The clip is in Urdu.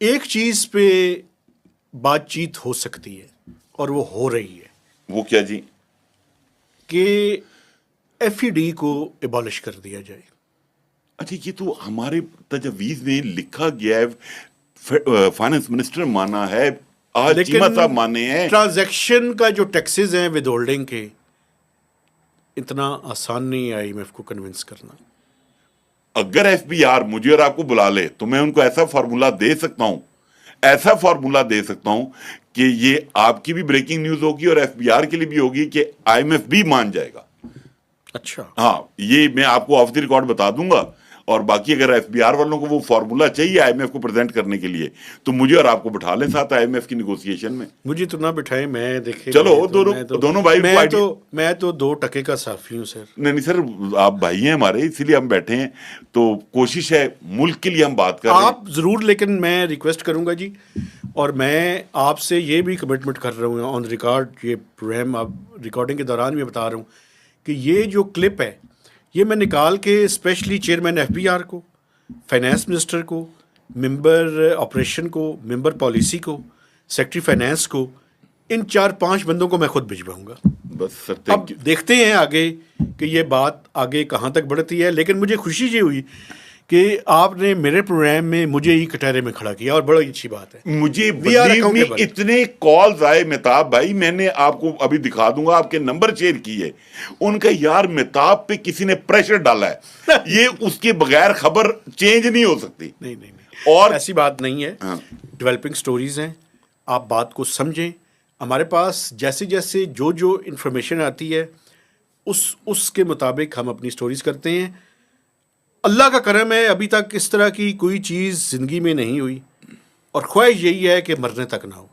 ایک چیز پہ بات چیت ہو سکتی ہے اور وہ ہو رہی ہے. وہ کیا جی؟ کہ ایف ای ڈی کو ایبالش کر دیا جائے. اچھا یہ تو ہمارے تجویز میں لکھا گیا ہے، فائنانس منسٹر مانا ہے، آج چیمہ صاحب مانے ہیں. ٹرانزیکشن کا جو ٹیکسز ہیں ود ہولڈنگ کے، اتنا آسان نہیں ہے آئی ایم ایف کو کنونس کرنا. اگر ایف بی آر مجھے اور آپ کو بلا لے تو میں ان کو ایسا فارمولا دے سکتا ہوں کہ یہ آپ کی بھی بریکنگ نیوز ہوگی اور ایف بی آر کے لیے بھی ہوگی کہ آئی ایم ایف بھی مان جائے گا. اچھا ہاں یہ میں آپ کو آف دی ریکارڈ بتا دوں گا. اور باقی اگر ایف بی آر والوں کو وہ فارمولا چاہیے آئی ایم ایف کو پریزنٹ کرنے کے لیے تو مجھے اور آپ کو بٹھا لیں ساتھ آئی ایم ایف کی نیگوسیشن میں. مجھے تو نہ بٹھائے، میں دیکھے چلو دونوں بھائی میں تو 2 ٹکے کا صحافی ہوں سر. نہیں سر، آپ بھائی ہیں ہمارے، اسی لیے ہم بیٹھے ہیں. تو کوشش ہے ملک کے لیے ہم بات کر رہے ہیں. آپ ضرور، لیکن میں ریکویسٹ کروں گا جی، اور میں آپ سے یہ بھی کمٹمنٹ کر رہا ہوں آن ریکارڈ، یہ پروگرام آپ ریکارڈنگ کے دوران بھی بتا رہا ہوں کہ یہ جو کلپ ہے یہ میں نکال کے specially chairman F B R کو، فائنانس منسٹر کو، ممبر آپریشن کو، ممبر پالیسی کو، سیکرٹری فائنانس کو، ان 4-5 بندوں کو میں خود بھجواؤں گا. بس سر اب دیکھتے ہیں آگے کہ یہ بات آگے کہاں تک بڑھتی ہے. لیکن مجھے خوشی یہ ہوئی کہ آپ نے میرے پروگرام میں مجھے ہی کٹہرے میں کھڑا کیا، اور بڑی اچھی بات ہے. مجھے We are accountable. اتنے کالز آئے مہتاب بھائی، میں نے آپ کو ابھی دکھا دوں گا، آپ کے نمبر شیئر کیے ان کا. یار مہتاب پہ کسی نے پریشر ڈالا ہے، یہ اس کے بغیر خبر چینج نہیں ہو سکتی. نہیں اور ایسی بات نہیں ہے. ڈیولپنگ سٹوریز ہیں، آپ بات کو سمجھیں. ہمارے پاس جیسے جیسے جو انفارمیشن آتی ہے اس کے مطابق ہم اپنی سٹوریز کرتے ہیں. اللہ کا کرم ہے ابھی تک اس طرح کی کوئی چیز زندگی میں نہیں ہوئی، اور خواہش یہی ہے کہ مرنے تک نہ ہو.